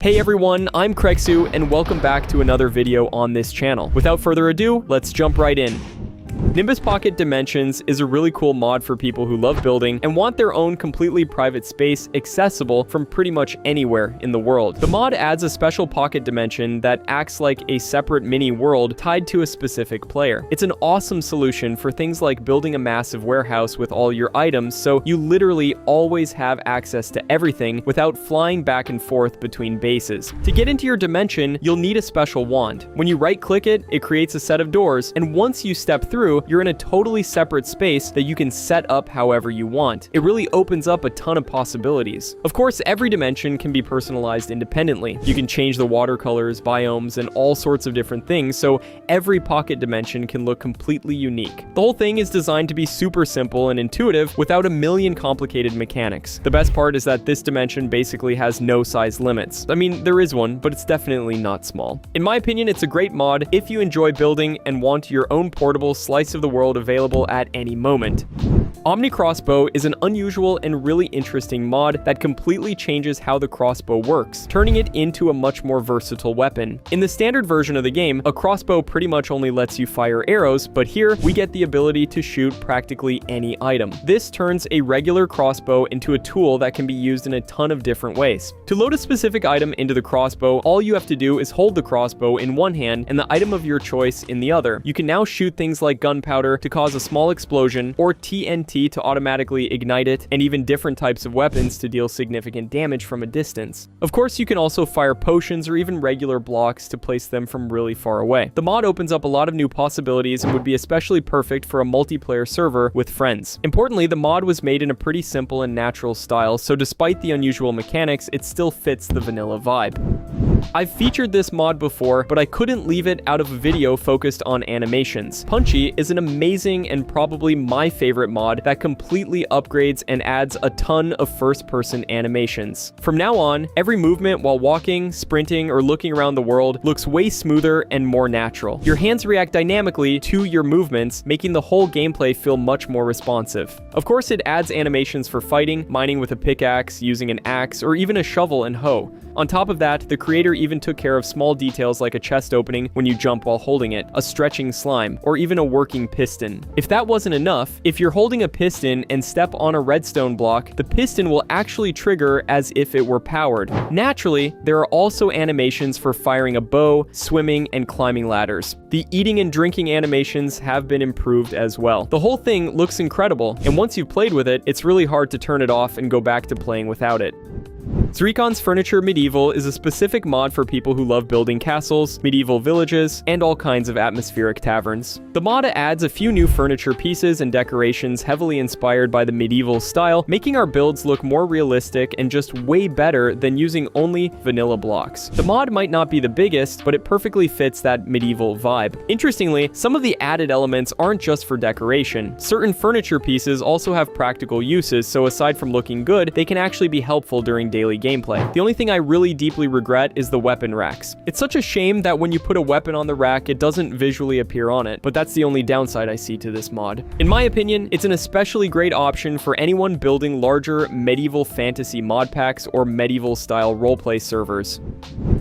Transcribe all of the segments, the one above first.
Hey everyone, I'm Krexu, and welcome back to another video on this channel. Without further ado, let's jump right in. Nimbus Pocket Dimensions is a really cool mod for people who love building and want their own completely private space accessible from pretty much anywhere in the world. The mod adds a special pocket dimension that acts like a separate mini world tied to a specific player. It's an awesome solution for things like building a massive warehouse with all your items, so you literally always have access to everything without flying back and forth between bases. To get into your dimension, you'll need a special wand. When you right-click it, it creates a set of doors, and once you step through, you're in a totally separate space that you can set up however you want. It really opens up a ton of possibilities. Of course, every dimension can be personalized independently. You can change the watercolors, biomes, and all sorts of different things, so every pocket dimension can look completely unique. The whole thing is designed to be super simple and intuitive without a million complicated mechanics. The best part is that this dimension basically has no size limits. I mean, there is one, but it's definitely not small. In my opinion, it's a great mod if you enjoy building and want your own portable slice of the world available at any moment. OmniCrossbow is an unusual and really interesting mod that completely changes how the crossbow works, turning it into a much more versatile weapon. In the standard version of the game, a crossbow pretty much only lets you fire arrows, but here we get the ability to shoot practically any item. This turns a regular crossbow into a tool that can be used in a ton of different ways. To load a specific item into the crossbow, all you have to do is hold the crossbow in one hand and the item of your choice in the other. You can now shoot things like gunpowder to cause a small explosion, or TNT to automatically ignite it, and even different types of weapons to deal significant damage from a distance. Of course, you can also fire potions or even regular blocks to place them from really far away. The mod opens up a lot of new possibilities and would be especially perfect for a multiplayer server with friends. Importantly, the mod was made in a pretty simple and natural style, so despite the unusual mechanics, it still fits the vanilla vibe. I've featured this mod before, but I couldn't leave it out of a video focused on animations. Punchy is an amazing and probably my favorite mod that completely upgrades and adds a ton of first-person animations. From now on, every movement while walking, sprinting, or looking around the world looks way smoother and more natural. Your hands react dynamically to your movements, making the whole gameplay feel much more responsive. Of course, it adds animations for fighting, mining with a pickaxe, using an axe, or even a shovel and hoe. On top of that, the creator even took care of small details like a chest opening when you jump while holding it, a stretching slime, or even a working piston. If that wasn't enough, if you're holding a piston and step on a redstone block, the piston will actually trigger as if it were powered. Naturally, there are also animations for firing a bow, swimming, and climbing ladders. The eating and drinking animations have been improved as well. The whole thing looks incredible, and once you've played with it, it's really hard to turn it off and go back to playing without it. Zrikon's Furniture Medieval is a specific mod for people who love building castles, medieval villages, and all kinds of atmospheric taverns. The mod adds a few new furniture pieces and decorations heavily inspired by the medieval style, making our builds look more realistic and just way better than using only vanilla blocks. The mod might not be the biggest, but it perfectly fits that medieval vibe. Interestingly, some of the added elements aren't just for decoration. Certain furniture pieces also have practical uses, so aside from looking good, they can actually be helpful during daily gameplay. The only thing I really deeply regret is the weapon racks. It's such a shame that when you put a weapon on the rack, it doesn't visually appear on it, but that's the only downside I see to this mod. In my opinion, it's an especially great option for anyone building larger medieval fantasy mod packs or medieval style roleplay servers.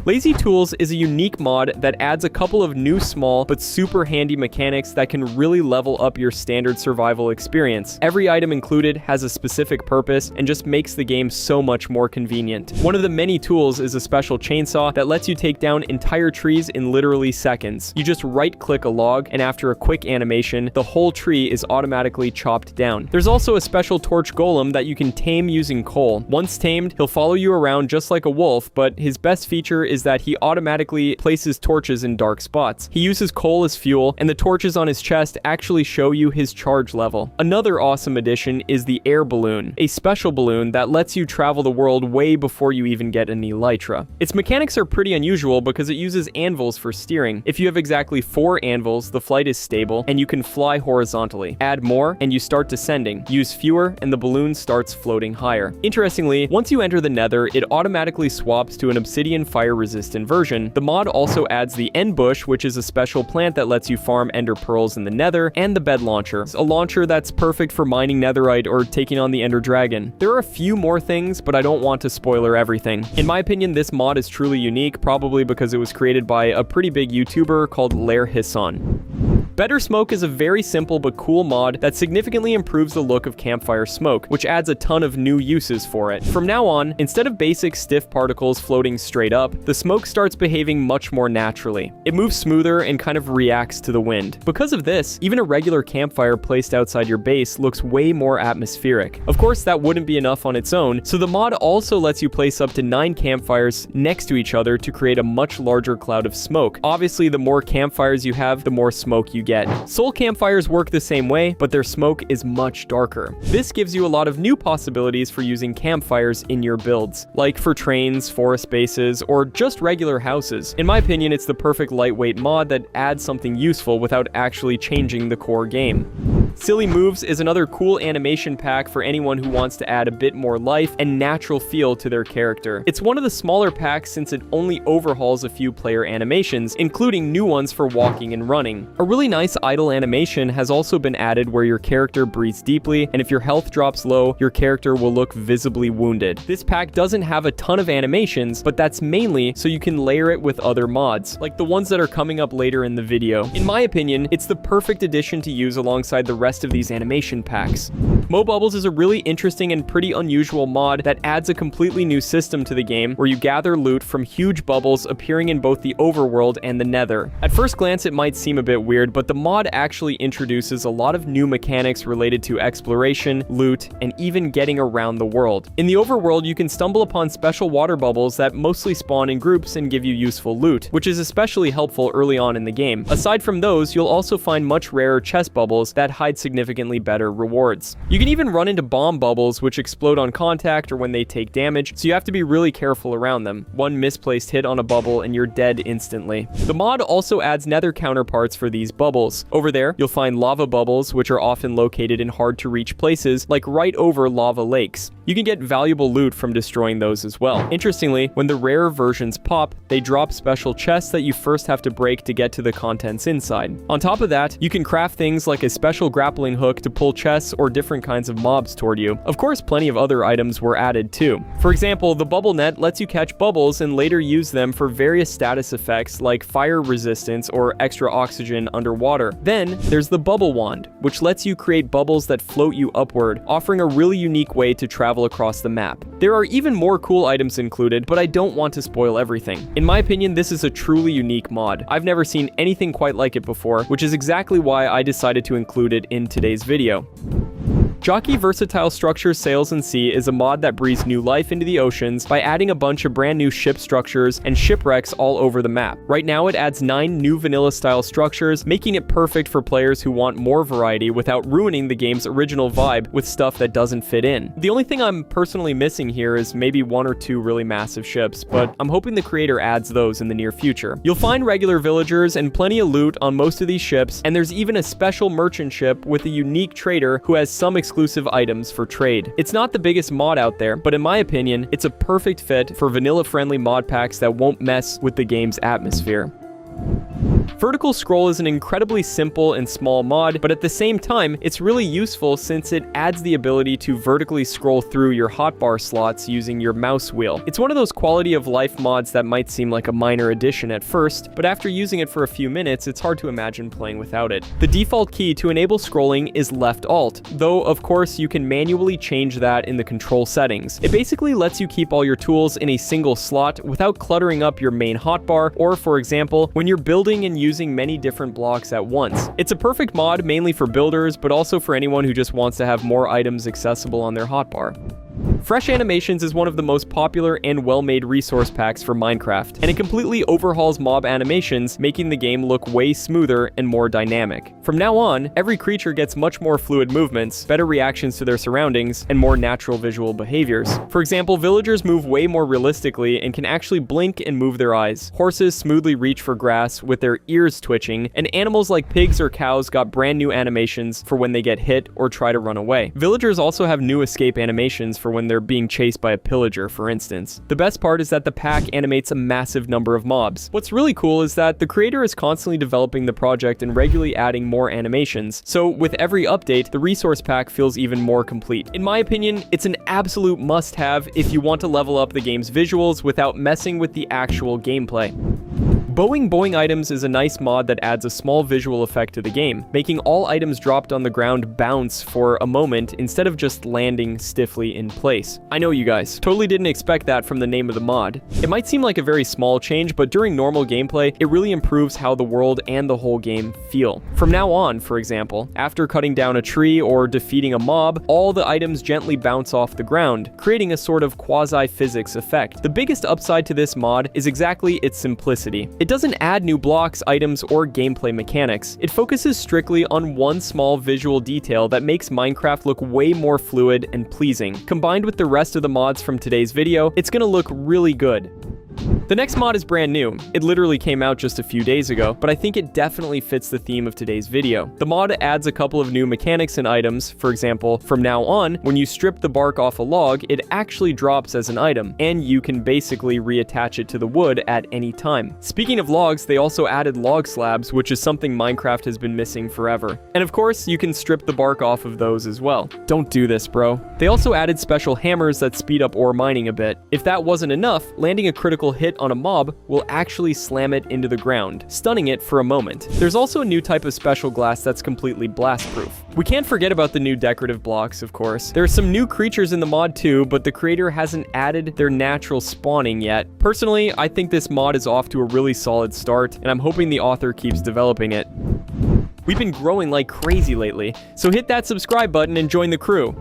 Lazy Tools is a unique mod that adds a couple of new small but super handy mechanics that can really level up your standard survival experience. Every item included has a specific purpose and just makes the game so much more convenient. One of the many tools is a special chainsaw that lets you take down entire trees in literally seconds. You just right-click a log, and after a quick animation, the whole tree is automatically chopped down. There's also a special torch golem that you can tame using coal. Once tamed, he'll follow you around just like a wolf, but his best feature is that he automatically places torches in dark spots. He uses coal as fuel, and the torches on his chest actually show you his charge level. Another awesome addition is the air balloon, a special balloon that lets you travel the world way before you even get an elytra. Its mechanics are pretty unusual because it uses anvils for steering. If you have exactly 4 anvils, the flight is stable, and you can fly horizontally. Add more, and you start descending. Use fewer, and the balloon starts floating higher. Interestingly, once you enter the Nether, it automatically swaps to an obsidian fire fire-resistant version. The mod also adds the End Bush, which is a special plant that lets you farm ender pearls in the nether, and the Bed Launcher, a launcher that's perfect for mining netherite or taking on the Ender Dragon. There are a few more things, but I don't want to spoiler everything. In my opinion, this mod is truly unique, probably because it was created by a pretty big YouTuber called Lair Hisson. Better Smoke is a very simple but cool mod that significantly improves the look of campfire smoke, which adds a ton of new uses for it. From now on, instead of basic stiff particles floating straight up, the smoke starts behaving much more naturally. It moves smoother and kind of reacts to the wind. Because of this, even a regular campfire placed outside your base looks way more atmospheric. Of course, that wouldn't be enough on its own, so the mod also lets you place up to 9 campfires next to each other to create a much larger cloud of smoke. Obviously, the more campfires you have, the more smoke you get. Soul campfires work the same way, but their smoke is much darker. This gives you a lot of new possibilities for using campfires in your builds, like for trains, forest bases, or just regular houses. In my opinion, it's the perfect lightweight mod that adds something useful without actually changing the core game. Silly Moves is another cool animation pack for anyone who wants to add a bit more life and natural feel to their character. It's one of the smaller packs since it only overhauls a few player animations, including new ones for walking and running. A really nice idle animation has also been added where your character breathes deeply, and if your health drops low, your character will look visibly wounded. This pack doesn't have a ton of animations, but that's mainly so you can layer it with other mods, like the ones that are coming up later in the video. In my opinion, it's the perfect addition to use alongside the rest of these animation packs. Mo Bubbles is a really interesting and pretty unusual mod that adds a completely new system to the game where you gather loot from huge bubbles appearing in both the overworld and the nether. At first glance, it might seem a bit weird, but the mod actually introduces a lot of new mechanics related to exploration, loot, and even getting around the world. In the overworld, you can stumble upon special water bubbles that mostly spawn in groups and give you useful loot, which is especially helpful early on in the game. Aside from those, you'll also find much rarer chest bubbles that hide significantly better rewards. You can even run into bomb bubbles which explode on contact or when they take damage, so you have to be really careful around them. One misplaced hit on a bubble and you're dead instantly. The mod also adds nether counterparts for these bubbles. Over there, you'll find lava bubbles, which are often located in hard-to-reach places, like right over lava lakes. You can get valuable loot from destroying those as well. Interestingly, when the rarer versions pop, they drop special chests that you first have to break to get to the contents inside. On top of that, you can craft things like a special grappling hook to pull chests or different kinds of mobs toward you. Of course, plenty of other items were added too. For example, the bubble net lets you catch bubbles and later use them for various status effects like fire resistance or extra oxygen underwater. Then, there's the bubble wand, which lets you create bubbles that float you upward, offering a really unique way to travel across the map. There are even more cool items included, but I don't want to spoil everything. In my opinion, this is a truly unique mod. I've never seen anything quite like it before, which is exactly why I decided to include it in today's video. Jaki Versatile Structures Sails and Sea is a mod that breathes new life into the oceans by adding a bunch of brand new ship structures and shipwrecks all over the map. Right now it adds 9 new vanilla style structures, making it perfect for players who want more variety without ruining the game's original vibe with stuff that doesn't fit in. The only thing I'm personally missing here is maybe 1 or 2 really massive ships, but I'm hoping the creator adds those in the near future. You'll find regular villagers and plenty of loot on most of these ships, and there's even a special merchant ship with a unique trader who has some exclusive items for trade. It's not the biggest mod out there, but in my opinion, it's a perfect fit for vanilla-friendly mod packs that won't mess with the game's atmosphere. Vertical Scroll is an incredibly simple and small mod, but at the same time, it's really useful since it adds the ability to vertically scroll through your hotbar slots using your mouse wheel. It's one of those quality of life mods that might seem like a minor addition at first, but after using it for a few minutes, it's hard to imagine playing without it. The default key to enable scrolling is left alt, though of course you can manually change that in the control settings. It basically lets you keep all your tools in a single slot without cluttering up your main hotbar, or for example, when you're building and using many different blocks at once. It's a perfect mod mainly for builders, but also for anyone who just wants to have more items accessible on their hotbar. Fresh Animations is one of the most popular and well-made resource packs for Minecraft, and it completely overhauls mob animations, making the game look way smoother and more dynamic. From now on, every creature gets much more fluid movements, better reactions to their surroundings, and more natural visual behaviors. For example, villagers move way more realistically and can actually blink and move their eyes. Horses smoothly reach for grass with their ears twitching, and animals like pigs or cows got brand new animations for when they get hit or try to run away. Villagers also have new escape animations for when they're they're being chased by a pillager, for instance. The best part is that the pack animates a massive number of mobs. What's really cool is that the creator is constantly developing the project and regularly adding more animations, so with every update, the resource pack feels even more complete. In my opinion, it's an absolute must-have if you want to level up the game's visuals without messing with the actual gameplay. Boing items is a nice mod that adds a small visual effect to the game, making all items dropped on the ground bounce for a moment instead of just landing stiffly in place. I know you guys totally didn't expect that from the name of the mod. It might seem like a very small change, but during normal gameplay, it really improves how the world and the whole game feel. From now on, for example, after cutting down a tree or defeating a mob, all the items gently bounce off the ground, creating a sort of quasi-physics effect. The biggest upside to this mod is exactly its simplicity. It doesn't add new blocks, items, or gameplay mechanics. It focuses strictly on one small visual detail that makes Minecraft look way more fluid and pleasing. Combined with the rest of the mods from today's video, it's gonna look really good. The next mod is brand new. It literally came out just a few days ago, but I think it definitely fits the theme of today's video. The mod adds a couple of new mechanics and items. For example, from now on, when you strip the bark off a log, it actually drops as an item, and you can basically reattach it to the wood at any time. Speaking of logs, they also added log slabs, which is something Minecraft has been missing forever. And of course, you can strip the bark off of those as well. Don't do this, bro. They also added special hammers that speed up ore mining a bit. If that wasn't enough, landing a critical hit on a mob will actually slam it into the ground, stunning it for a moment. There's also a new type of special glass that's completely blast-proof. We can't forget about the new decorative blocks, of course. There are some new creatures in the mod too, but the creator hasn't added their natural spawning yet. Personally, I think this mod is off to a really solid start, and I'm hoping the author keeps developing it. We've been growing like crazy lately, so hit that subscribe button and join the crew.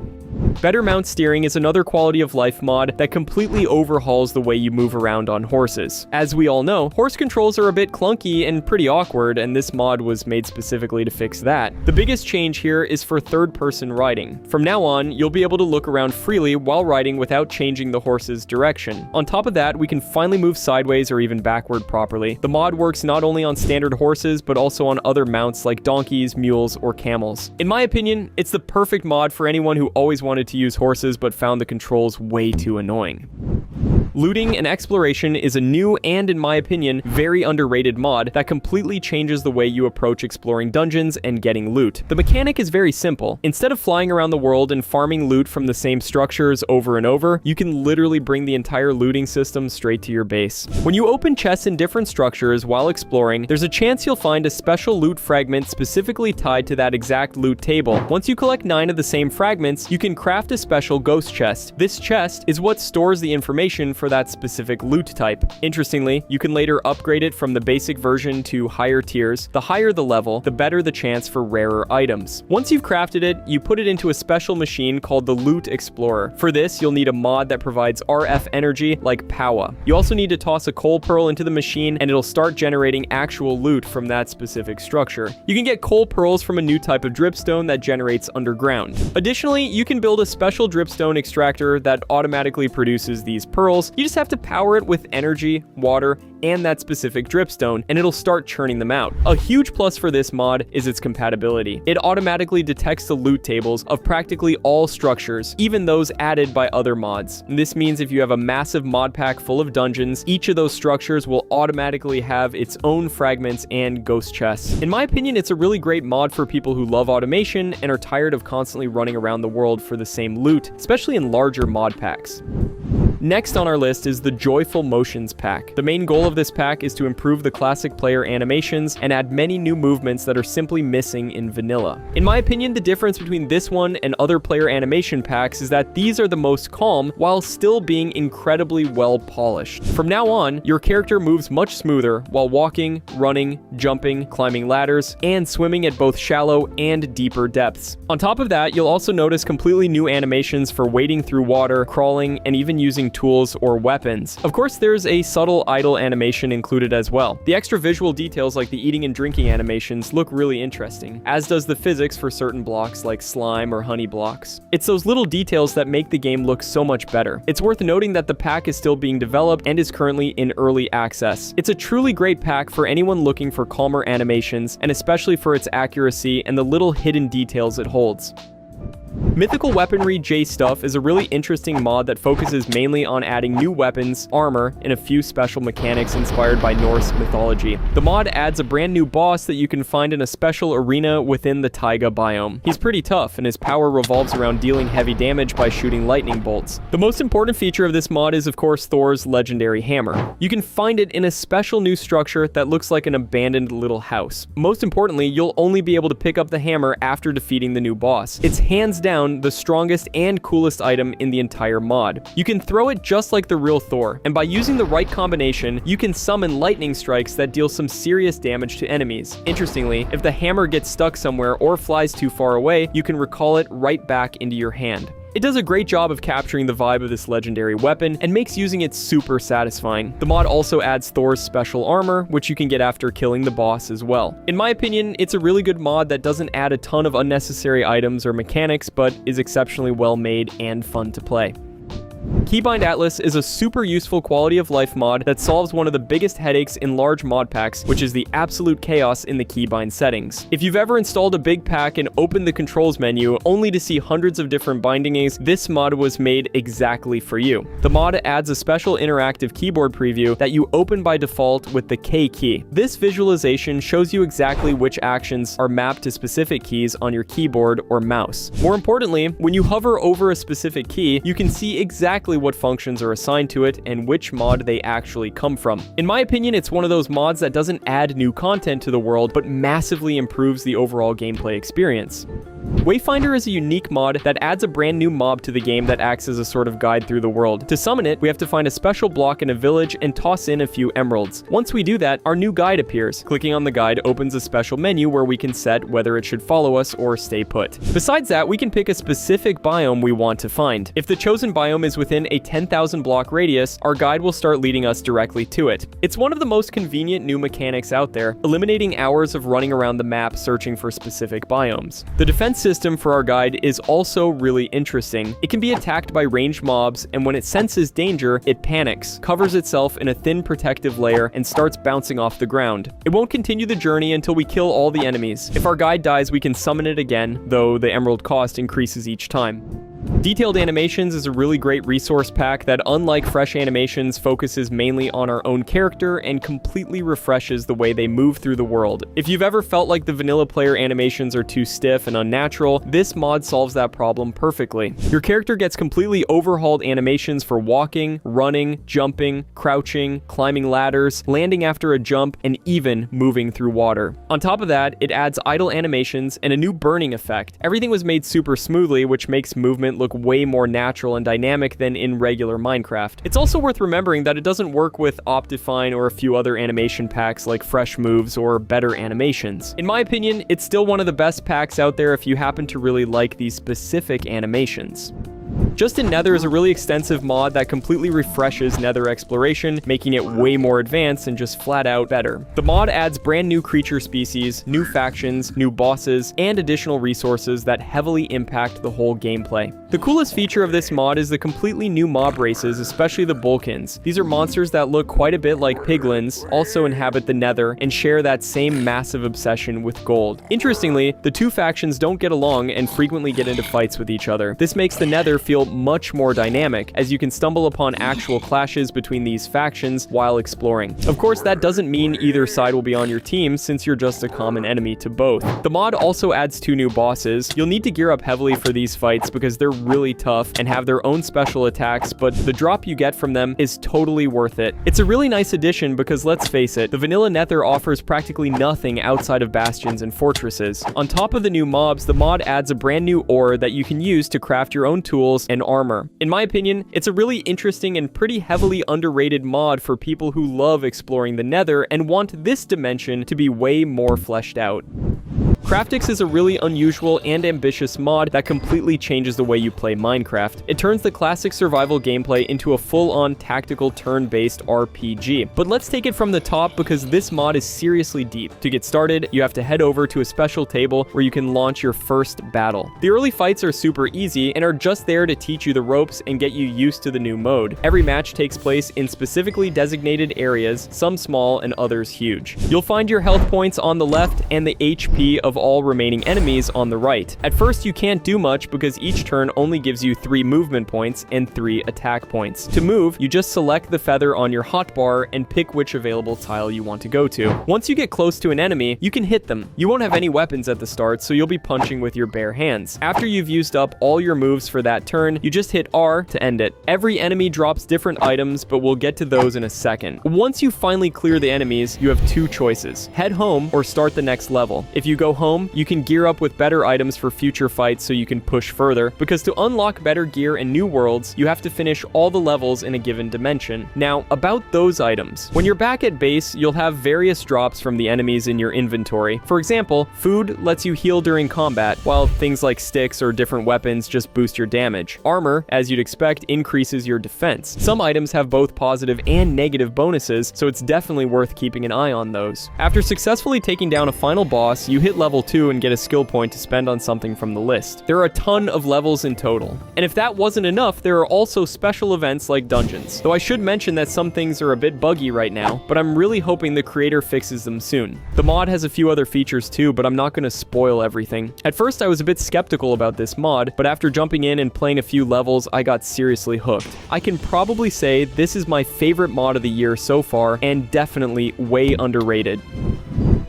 Better mount steering is another quality of life mod that completely overhauls the way you move around on horses. As we all know, horse controls are a bit clunky and pretty awkward, and this mod was made specifically to fix that. The biggest change here is for third-person riding. From now on, you'll be able to look around freely while riding without changing the horse's direction. On top of that, we can finally move sideways or even backward properly. The mod works not only on standard horses, but also on other mounts like donkeys, mules, or camels. In my opinion, it's the perfect mod for anyone who always wanted to use horses but found the controls way too annoying. Looting and exploration is a new and, in my opinion, very underrated mod that completely changes the way you approach exploring dungeons and getting loot. The mechanic is very simple. Instead of flying around the world and farming loot from the same structures over and over, you can literally bring the entire looting system straight to your base. When you open chests in different structures while exploring, there's a chance you'll find a special loot fragment specifically tied to that exact loot table. Once you collect 9 of the same fragments, you can craft a special ghost chest. This chest is what stores the information for that specific loot type. Interestingly, you can later upgrade it from the basic version to higher tiers. The higher the level, the better the chance for rarer items. Once you've crafted it, you put it into a special machine called the Loot Explorer. For this, you'll need a mod that provides RF energy like Powa. You also need to toss a coal pearl into the machine and it'll start generating actual loot from that specific structure. You can get coal pearls from a new type of dripstone that generates underground. Additionally, you can build a special dripstone extractor that automatically produces these pearls. You just have to power it with energy, water, and that specific dripstone, and it'll start churning them out. A huge plus for this mod is its compatibility. It automatically detects the loot tables of practically all structures, even those added by other mods. And this means if you have a massive mod pack full of dungeons, each of those structures will automatically have its own fragments and ghost chests. In my opinion, it's a really great mod for people who love automation and are tired of constantly running around the world for the same loot, especially in larger mod packs. Next on our list is the Joyful Motions pack. The main goal of this pack is to improve the classic player animations and add many new movements that are simply missing in vanilla. In my opinion, the difference between this one and other player animation packs is that these are the most calm while still being incredibly well polished. From now on, your character moves much smoother while walking, running, jumping, climbing ladders, and swimming at both shallow and deeper depths. On top of that, you'll also notice completely new animations for wading through water, crawling, and even using tools or weapons. Of course, there's a subtle idle animation included as well. The extra visual details like the eating and drinking animations look really interesting, as does the physics for certain blocks like slime or honey blocks. It's those little details that make the game look so much better. It's worth noting that the pack is still being developed and is currently in early access. It's a truly great pack for anyone looking for calmer animations, and especially for its accuracy and the little hidden details it holds. Mythical Weaponry J Stuff is a really interesting mod that focuses mainly on adding new weapons, armor, and a few special mechanics inspired by Norse mythology. The mod adds a brand new boss that you can find in a special arena within the taiga biome. He's pretty tough, and his power revolves around dealing heavy damage by shooting lightning bolts. The most important feature of this mod is, of course, Thor's legendary hammer. You can find it in a special new structure that looks like an abandoned little house. Most importantly, you'll only be able to pick up the hammer after defeating the new boss. It's hands down the strongest and coolest item in the entire mod. You can throw it just like the real Thor, and by using the right combination, you can summon lightning strikes that deal some serious damage to enemies. Interestingly, if the hammer gets stuck somewhere or flies too far away, you can recall it right back into your hand. It does a great job of capturing the vibe of this legendary weapon and makes using it super satisfying. The mod also adds Thor's special armor, which you can get after killing the boss as well. In my opinion, it's a really good mod that doesn't add a ton of unnecessary items or mechanics, but is exceptionally well made and fun to play. Keybind Atlas is a super useful quality of life mod that solves one of the biggest headaches in large mod packs, which is the absolute chaos in the keybind settings. If you've ever installed a big pack and opened the controls menu only to see hundreds of different bindings, this mod was made exactly for you. The mod adds a special interactive keyboard preview that you open by default with the K key. This visualization shows you exactly which actions are mapped to specific keys on your keyboard or mouse. More importantly, when you hover over a specific key, you can see exactly what functions are assigned to it and which mod they actually come from. In my opinion, it's one of those mods that doesn't add new content to the world, but massively improves the overall gameplay experience. Wayfinder is a unique mod that adds a brand new mob to the game that acts as a sort of guide through the world. To summon it, we have to find a special block in a village and toss in a few emeralds. Once we do that, our new guide appears. Clicking on the guide opens a special menu where we can set whether it should follow us or stay put. Besides that, we can pick a specific biome we want to find. If the chosen biome is within a 10,000 block radius, our guide will start leading us directly to it. It's one of the most convenient new mechanics out there, eliminating hours of running around the map searching for specific biomes. The defense system for our guide is also really interesting. It can be attacked by ranged mobs, and when it senses danger, it panics, covers itself in a thin protective layer, and starts bouncing off the ground. It won't continue the journey until we kill all the enemies. If our guide dies, we can summon it again, though the emerald cost increases each time. Detailed Animations is a really great resource pack that, unlike Fresh Animations, focuses mainly on our own character and completely refreshes the way they move through the world. If you've ever felt like the vanilla player animations are too stiff and unnatural, this mod solves that problem perfectly. Your character gets completely overhauled animations for walking, running, jumping, crouching, climbing ladders, landing after a jump, and even moving through water. On top of that, it adds idle animations and a new burning effect. Everything was made super smoothly, which makes movement look way more natural and dynamic than in regular Minecraft. It's also worth remembering that it doesn't work with Optifine or a few other animation packs like Fresh Moves or Better Animations. In my opinion, it's still one of the best packs out there if you happen to really like these specific animations. Just in Nether is a really extensive mod that completely refreshes Nether exploration, making it way more advanced and just flat out better. The mod adds brand new creature species, new factions, new bosses, and additional resources that heavily impact the whole gameplay. The coolest feature of this mod is the completely new mob races, especially the Bulkins. These are monsters that look quite a bit like piglins, also inhabit the Nether, and share that same massive obsession with gold. Interestingly, the two factions don't get along and frequently get into fights with each other. This makes the Nether feel much more dynamic, as you can stumble upon actual clashes between these factions while exploring. Of course, that doesn't mean either side will be on your team, since you're just a common enemy to both. The mod also adds 2 new bosses. You'll need to gear up heavily for these fights because they're really tough and have their own special attacks, but the drop you get from them is totally worth it. It's a really nice addition because, let's face it, the vanilla Nether offers practically nothing outside of bastions and fortresses. On top of the new mobs, the mod adds a brand new ore that you can use to craft your own tools and armor. In my opinion, it's a really interesting and pretty heavily underrated mod for people who love exploring the Nether and want this dimension to be way more fleshed out. Craftics is a really unusual and ambitious mod that completely changes the way you play Minecraft. It turns the classic survival gameplay into a full-on tactical turn-based RPG. But let's take it from the top because this mod is seriously deep. To get started, you have to head over to a special table where you can launch your first battle. The early fights are super easy and are just there to teach you the ropes and get you used to the new mode. Every match takes place in specifically designated areas, some small and others huge. You'll find your health points on the left and the HP of of all remaining enemies on the right. At first, you can't do much because each turn only gives you 3 movement points and 3 attack points. To move, you just select the feather on your hotbar and pick which available tile you want to go to. Once you get close to an enemy, you can hit them. You won't have any weapons at the start, so you'll be punching with your bare hands. After you've used up all your moves for that turn, you just hit R to end it. Every enemy drops different items, but we'll get to those in a second. Once you finally clear the enemies, you have 2 choices: head home or start the next level. If you go home, you can gear up with better items for future fights so you can push further, because to unlock better gear and new worlds, you have to finish all the levels in a given dimension. Now, about those items. When you're back at base, you'll have various drops from the enemies in your inventory. For example, food lets you heal during combat, while things like sticks or different weapons just boost your damage. Armor, as you'd expect, increases your defense. Some items have both positive and negative bonuses, so it's definitely worth keeping an eye on those. After successfully taking down a final boss, you hit level 2 and get a skill point to spend on something from the list. There are a ton of levels in total. And if that wasn't enough, there are also special events like dungeons. Though I should mention that some things are a bit buggy right now, but I'm really hoping the creator fixes them soon. The mod has a few other features too, but I'm not going to spoil everything. At first I was a bit skeptical about this mod, but after jumping in and playing a few levels, I got seriously hooked. I can probably say this is my favorite mod of the year so far, and definitely way underrated.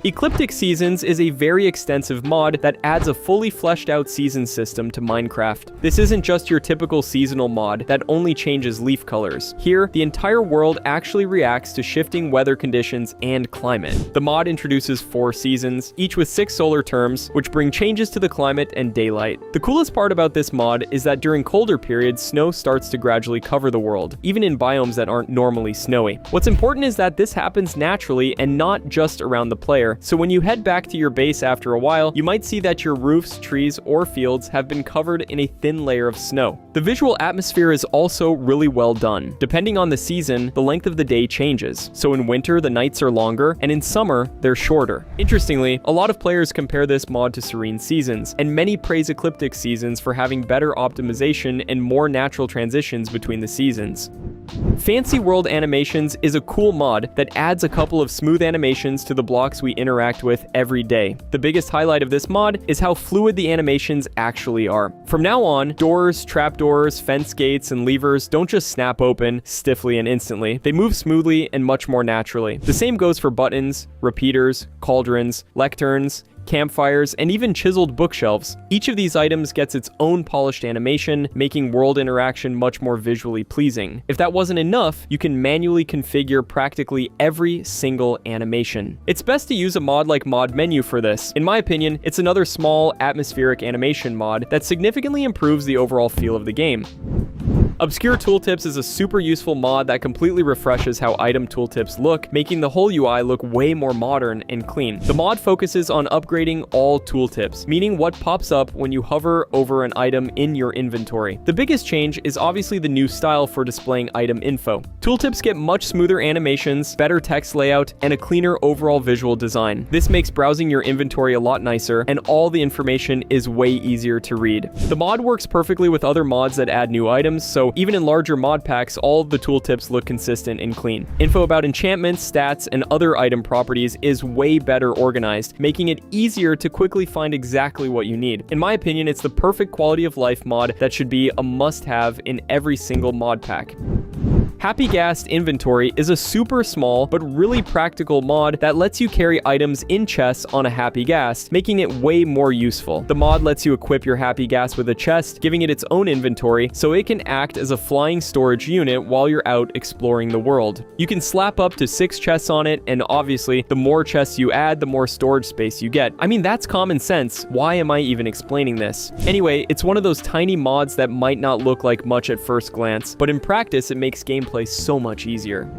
Ecliptic Seasons is a very extensive mod that adds a fully fleshed out season system to Minecraft. This isn't just your typical seasonal mod that only changes leaf colors. Here, the entire world actually reacts to shifting weather conditions and climate. The mod introduces 4 seasons, each with 6 solar terms, which bring changes to the climate and daylight. The coolest part about this mod is that during colder periods, snow starts to gradually cover the world, even in biomes that aren't normally snowy. What's important is that this happens naturally and not just around the player. So when you head back to your base after a while, you might see that your roofs, trees, or fields have been covered in a thin layer of snow. The visual atmosphere is also really well done. Depending on the season, the length of the day changes. So in winter, the nights are longer, and in summer, they're shorter. Interestingly, a lot of players compare this mod to Serene Seasons, and many praise Ecliptic Seasons for having better optimization and more natural transitions between the seasons. Fancy World Animations is a cool mod that adds a couple of smooth animations to the blocks we interact with every day. The biggest highlight of this mod is how fluid the animations actually are. From now on, doors, trapdoors, fence gates, and levers don't just snap open stiffly and instantly. They move smoothly and much more naturally. The same goes for buttons, repeaters, cauldrons, lecterns, campfires, and even chiseled bookshelves. Each of these items gets its own polished animation, making world interaction much more visually pleasing. If that wasn't enough, you can manually configure practically every single animation. It's best to use a mod like Mod Menu for this. In my opinion, it's another small, atmospheric animation mod that significantly improves the overall feel of the game. Obscure Tooltips is a super useful mod that completely refreshes how item tooltips look, making the whole UI look way more modern and clean. The mod focuses on upgrading all tooltips, meaning what pops up when you hover over an item in your inventory. The biggest change is obviously the new style for displaying item info. Tooltips get much smoother animations, better text layout, and a cleaner overall visual design. This makes browsing your inventory a lot nicer, and all the information is way easier to read. The mod works perfectly with other mods that add new items, so even in larger mod packs, all of the tooltips look consistent and clean. Info about enchantments, stats, and other item properties is way better organized, making it easier to quickly find exactly what you need. In my opinion, it's the perfect quality of life mod that should be a must-have in every single mod pack. Happy Ghast Inventory is a super small but really practical mod that lets you carry items in chests on a Happy Ghast, making it way more useful. The mod lets you equip your Happy Ghast with a chest, giving it its own inventory, so it can act as a flying storage unit while you're out exploring the world. You can slap up to 6 chests on it, and obviously, the more chests you add, the more storage space you get. I mean, that's common sense. Why am I even explaining this? Anyway, it's one of those tiny mods that might not look like much at first glance, but in practice, it makes gameplay so much easier.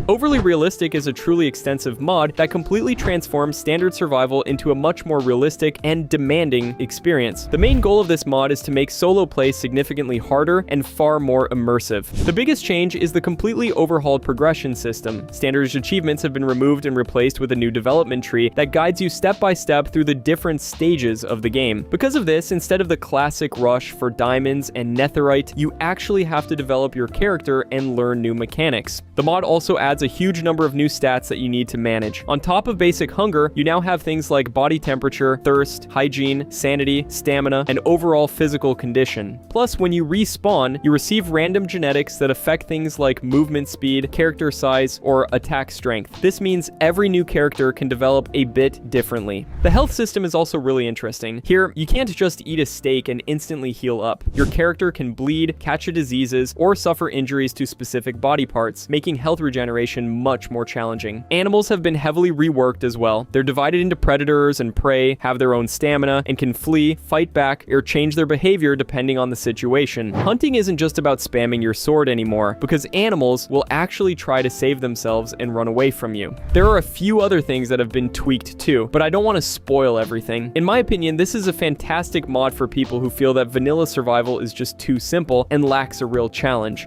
Overly Realistic is a truly extensive mod that completely transforms standard survival into a much more realistic and demanding experience. The main goal of this mod is to make solo play significantly harder and far more immersive. The biggest change is the completely overhauled progression system. Standard achievements have been removed and replaced with a new development tree that guides you step by step through the different stages of the game. Because of this, instead of the classic rush for diamonds and netherite, you actually have to develop your character and learn new mechanics. The mod also adds adds a huge number of new stats that you need to manage. On top of basic hunger, you now have things like body temperature, thirst, hygiene, sanity, stamina, and overall physical condition. Plus, when you respawn, you receive random genetics that affect things like movement speed, character size, or attack strength. This means every new character can develop a bit differently. The health system is also really interesting. Here, you can't just eat a steak and instantly heal up. Your character can bleed, catch diseases, or suffer injuries to specific body parts, making health regeneration much more challenging. Animals have been heavily reworked as well. They're divided into predators and prey, have their own stamina, and can flee, fight back, or change their behavior depending on the situation. Hunting isn't just about spamming your sword anymore, because animals will actually try to save themselves and run away from you. There are a few other things that have been tweaked too, but I don't want to spoil everything. In my opinion, this is a fantastic mod for people who feel that vanilla survival is just too simple and lacks a real challenge.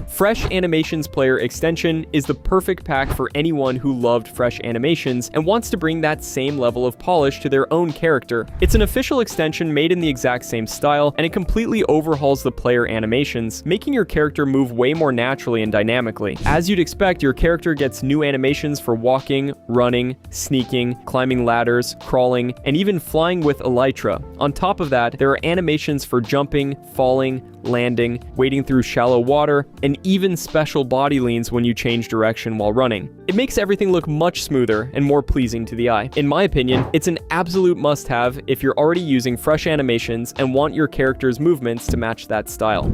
Fresh Animations Player Extension is the perfect pack for anyone who loved fresh animations and wants to bring that same level of polish to their own character. It's an official extension made in the exact same style, and it completely overhauls the player animations, making your character move way more naturally and dynamically. As you'd expect, your character gets new animations for walking, running, sneaking, climbing ladders, crawling, and even flying with elytra. On top of that, there are animations for jumping, falling, landing, wading through shallow water, and even special body leans when you change direction while running. It makes everything look much smoother and more pleasing to the eye. In my opinion, it's an absolute must-have if you're already using fresh animations and want your character's movements to match that style.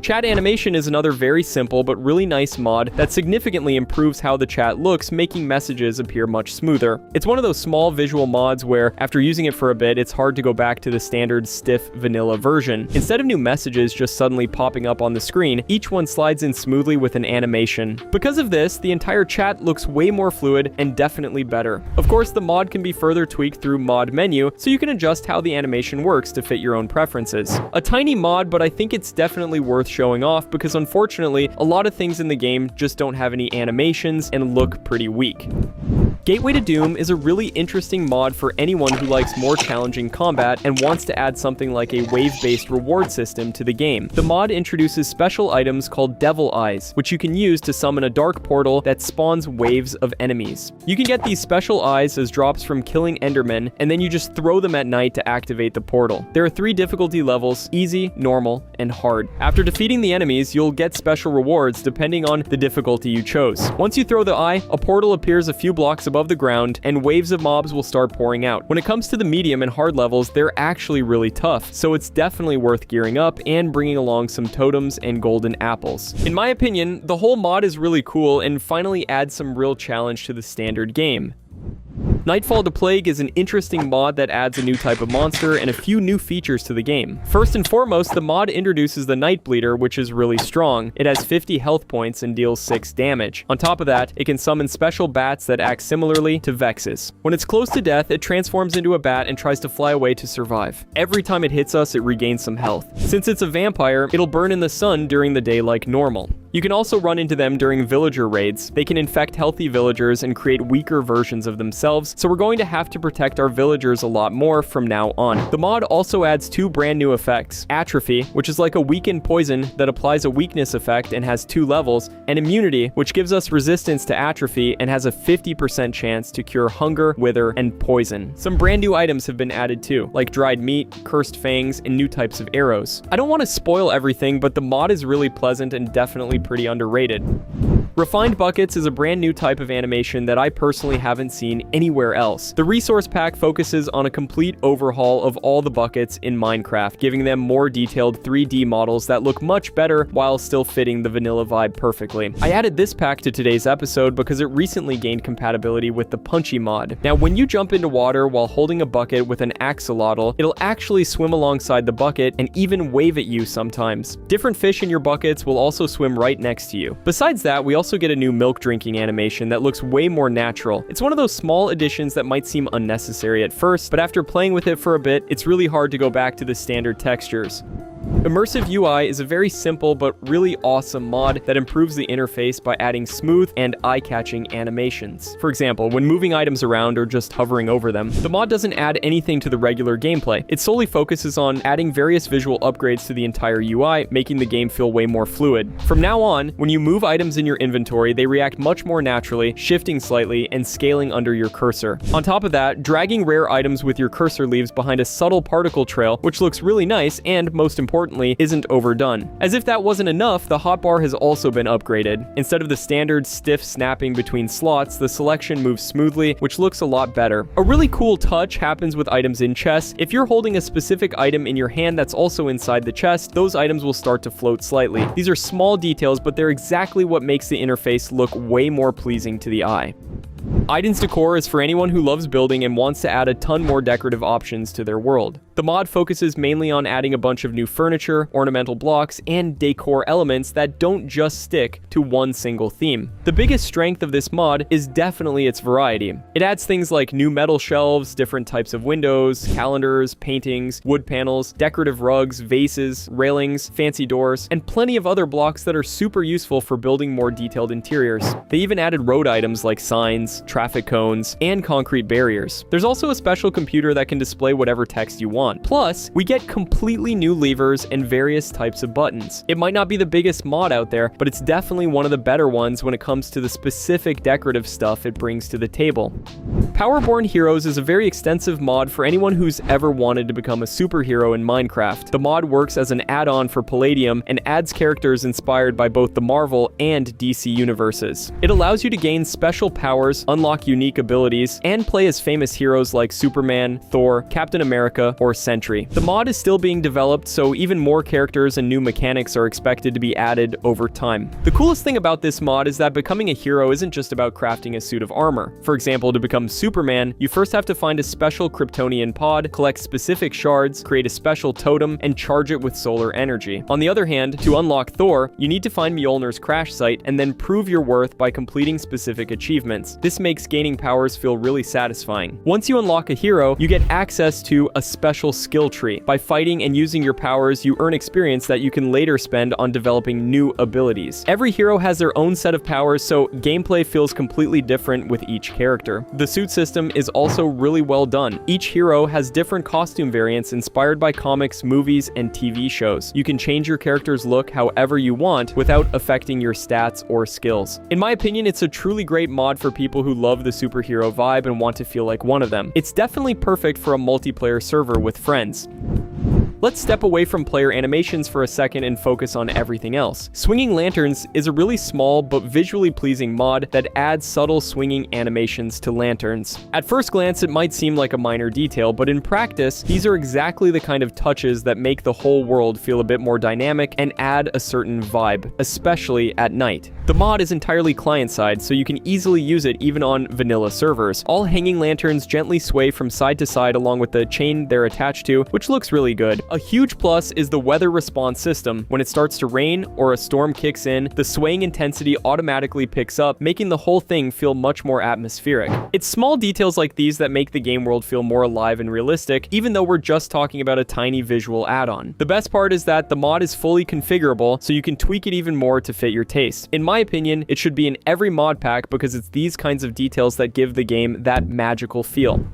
Chat animation is another very simple but really nice mod that significantly improves how the chat looks, making messages appear much smoother. It's one of those small visual mods where, after using it for a bit, it's hard to go back to the standard stiff vanilla version. Instead of new messages just suddenly popping up on the screen, each one slides in smoothly with an animation. Because of this, the entire chat looks way more fluid and definitely better. Of course, the mod can be further tweaked through mod menu, so you can adjust how the animation works to fit your own preferences. A tiny mod, but I think it's definitely worth showing off because unfortunately, a lot of things in the game just don't have any animations and look pretty weak. Gateway to Doom is a really interesting mod for anyone who likes more challenging combat and wants to add something like a wave-based reward system to the game. The mod introduces special items called Devil Eyes, which you can use to summon a dark portal that spawns waves of enemies. You can get these special eyes as drops from killing Endermen, and then you just throw them at night to activate the portal. There are 3 difficulty levels: easy, normal, and hard. After defeating the enemies, you'll get special rewards depending on the difficulty you chose. Once you throw the eye, a portal appears a few blocks above the ground, and waves of mobs will start pouring out. When it comes to the medium and hard levels, they're actually really tough, so it's definitely worth gearing up and bringing along some totems and golden apples. In my opinion, the whole mod is really cool and finally adds some real challenge to the standard game. Nightfall to Plague is an interesting mod that adds a new type of monster and a few new features to the game. First and foremost, the mod introduces the Nightbleeder, which is really strong. It has 50 health points and deals 6 damage. On top of that, it can summon special bats that act similarly to Vexes. When it's close to death, it transforms into a bat and tries to fly away to survive. Every time it hits us, it regains some health. Since it's a vampire, it'll burn in the sun during the day like normal. You can also run into them during villager raids. They can infect healthy villagers and create weaker versions of themselves, so we're going to have to protect our villagers a lot more from now on. The mod also adds 2 brand new effects: Atrophy, which is like a weakened poison that applies a weakness effect and has 2 levels, and Immunity, which gives us resistance to atrophy and has a 50% chance to cure hunger, wither, and poison. Some brand new items have been added too, like dried meat, cursed fangs, and new types of arrows. I don't want to spoil everything, but the mod is really pleasant and definitely pretty underrated. Refined Buckets is a brand new type of animation that I personally haven't seen anywhere else. The resource pack focuses on a complete overhaul of all the buckets in Minecraft, giving them more detailed 3D models that look much better while still fitting the vanilla vibe perfectly. I added this pack to today's episode because it recently gained compatibility with the Punchy mod. Now, when you jump into water while holding a bucket with an axolotl, it'll actually swim alongside the bucket and even wave at you sometimes. Different fish in your buckets will also swim right next to you. Besides that, we also get a new milk drinking animation that looks way more natural. It's one of those small additions that might seem unnecessary at first, but after playing with it for a bit, it's really hard to go back to the standard textures. Immersive UI is a very simple but really awesome mod that improves the interface by adding smooth and eye-catching animations. For example, when moving items around or just hovering over them, the mod doesn't add anything to the regular gameplay. It solely focuses on adding various visual upgrades to the entire UI, making the game feel way more fluid. From now on, when you move items in your inventory, they react much more naturally, shifting slightly and scaling under your cursor. On top of that, dragging rare items with your cursor leaves behind a subtle particle trail, which looks really nice and, most importantly, isn't overdone. As if that wasn't enough, the hotbar has also been upgraded. Instead of the standard stiff snapping between slots, the selection moves smoothly, which looks a lot better. A really cool touch happens with items in chests. If you're holding a specific item in your hand that's also inside the chest, those items will start to float slightly. These are small details, but they're exactly what makes the interface look way more pleasing to the eye. Iden's Decor is for anyone who loves building and wants to add a ton more decorative options to their world. The mod focuses mainly on adding a bunch of new furniture, ornamental blocks, and decor elements that don't just stick to one single theme. The biggest strength of this mod is definitely its variety. It adds things like new metal shelves, different types of windows, calendars, paintings, wood panels, decorative rugs, vases, railings, fancy doors, and plenty of other blocks that are super useful for building more detailed interiors. They even added road items like signs, traffic cones, and concrete barriers. There's also a special computer that can display whatever text you want. Plus, we get completely new levers and various types of buttons. It might not be the biggest mod out there, but it's definitely one of the better ones when it comes to the specific decorative stuff it brings to the table. Powerborne Heroes is a very extensive mod for anyone who's ever wanted to become a superhero in Minecraft. The mod works as an add-on for Palladium and adds characters inspired by both the Marvel and DC universes. It allows you to gain special powers, unlock unique abilities, and play as famous heroes like Superman, Thor, Captain America, or Sentry. The mod is still being developed, so even more characters and new mechanics are expected to be added over time. The coolest thing about this mod is that becoming a hero isn't just about crafting a suit of armor. For example, to become Superman, you first have to find a special Kryptonian pod, collect specific shards, create a special totem, and charge it with solar energy. On the other hand, to unlock Thor, you need to find Mjolnir's crash site and then prove your worth by completing specific achievements. This makes gaining powers feel really satisfying. Once you unlock a hero, you get access to a special skill tree. By fighting and using your powers, you earn experience that you can later spend on developing new abilities. Every hero has their own set of powers, so gameplay feels completely different with each character. The suit system is also really well done. Each hero has different costume variants inspired by comics, movies, and TV shows. You can change your character's look however you want without affecting your stats or skills. In my opinion, it's a truly great mod for people who love the superhero vibe and want to feel like one of them. It's definitely perfect for a multiplayer server with friends. Let's step away from player animations for a second and focus on everything else. Swinging lanterns is a really small but visually pleasing mod that adds subtle swinging animations to lanterns. At first glance, it might seem like a minor detail, but in practice, these are exactly the kind of touches that make the whole world feel a bit more dynamic and add a certain vibe, especially at night. The mod is entirely client-side, so you can easily use it even on vanilla servers. All hanging lanterns gently sway from side to side along with the chain they're attached to, which looks really good. A huge plus is the weather response system. When it starts to rain or a storm kicks in, the swaying intensity automatically picks up, making the whole thing feel much more atmospheric. It's small details like these that make the game world feel more alive and realistic, even though we're just talking about a tiny visual add-on. The best part is that the mod is fully configurable, so you can tweak it even more to fit your taste. In my opinion, it should be in every mod pack because it's these kinds of details that give the game that magical feel.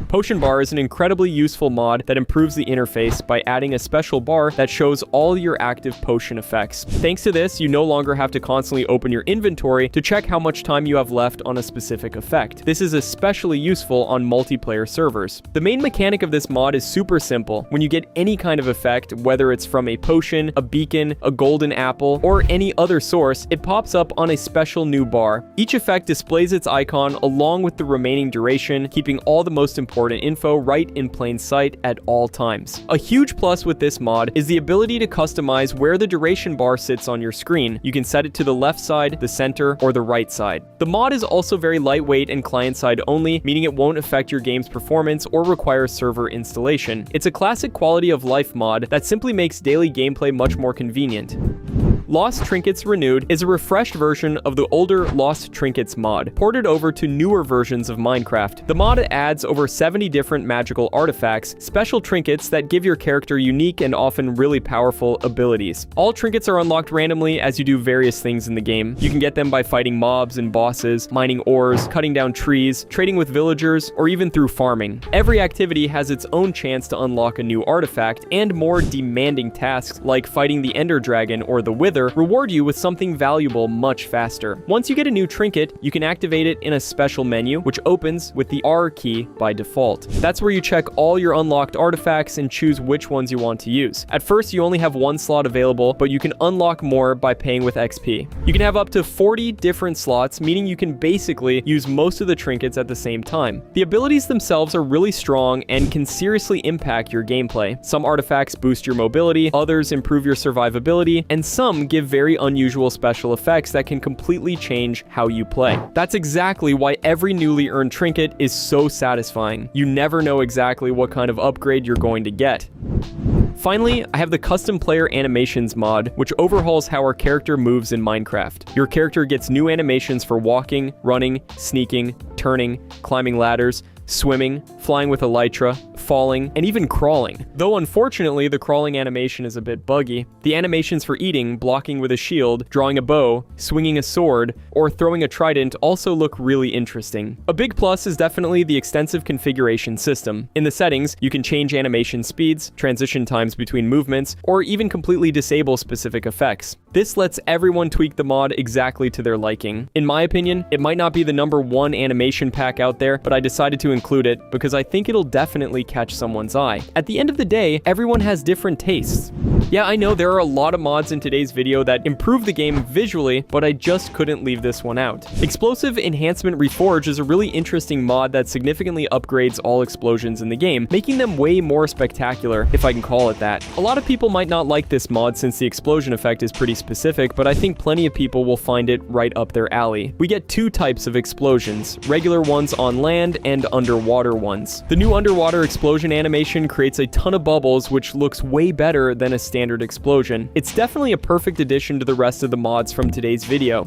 Potion Bar is an incredibly useful mod that improves the interface by adding a special bar that shows all your active potion effects. Thanks to this, you no longer have to constantly open your inventory to check how much time you have left on a specific effect. This is especially useful on multiplayer servers. The main mechanic of this mod is super simple. When you get any kind of effect, whether it's from a potion, a beacon, a golden apple, or any other source, it pops up on a special new bar. Each effect displays its icon along with the remaining duration, keeping all the most important info right in plain sight at all times. A huge plus with this mod is the ability to customize where the duration bar sits on your screen. You can set it to the left side, the center, or the right side. The mod is also very lightweight and client-side only, meaning it won't affect your game's performance or require server installation. It's a classic quality of life mod that simply makes daily gameplay much more convenient. Lost Trinkets Renewed is a refreshed version of the older Lost Trinkets mod, ported over to newer versions of Minecraft. The mod adds over 70 different magical artifacts, special trinkets that give your character unique and often really powerful abilities. All trinkets are unlocked randomly as you do various things in the game. You can get them by fighting mobs and bosses, mining ores, cutting down trees, trading with villagers, or even through farming. Every activity has its own chance to unlock a new artifact, and more demanding tasks like fighting the Ender Dragon or the Wither reward you with something valuable much faster. Once you get a new trinket, you can activate it in a special menu, which opens with the R key by default. That's where you check all your unlocked artifacts and choose which ones you want to use. At first, you only have one slot available, but you can unlock more by paying with XP. You can have up to 40 different slots, meaning you can basically use most of the trinkets at the same time. The abilities themselves are really strong and can seriously impact your gameplay. Some artifacts boost your mobility, others improve your survivability, and some give very unusual special effects that can completely change how you play. That's exactly why every newly earned trinket is so satisfying. You never know exactly what kind of upgrade you're going to get. Finally, I have the Custom Player Animations mod, which overhauls how our character moves in Minecraft. Your character gets new animations for walking, running, sneaking, turning, climbing ladders, swimming, flying with elytra, falling, and even crawling. Though unfortunately, the crawling animation is a bit buggy. The animations for eating, blocking with a shield, drawing a bow, swinging a sword, or throwing a trident also look really interesting. A big plus is definitely the extensive configuration system. In the settings, you can change animation speeds, transition times between movements, or even completely disable specific effects. This lets everyone tweak the mod exactly to their liking. In my opinion, it might not be the #1 animation pack out there, but I decided to include it because I think it'll definitely catch someone's eye. At the end of the day, everyone has different tastes. Yeah, I know there are a lot of mods in today's video that improve the game visually, but I just couldn't leave this one out. Explosive Enhancement Reforged is a really interesting mod that significantly upgrades all explosions in the game, making them way more spectacular, if I can call it that. A lot of people might not like this mod since the explosion effect is pretty specific, but I think plenty of people will find it right up their alley. We get two types of explosions, regular ones on land and underwater ones. The new underwater explosion animation creates a ton of bubbles, which looks way better than a standard explosion. It's definitely a perfect addition to the rest of the mods from today's video.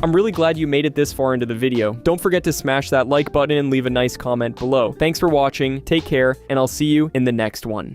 I'm really glad you made it this far into the video. Don't forget to smash that like button and leave a nice comment below. Thanks for watching, take care, and I'll see you in the next one.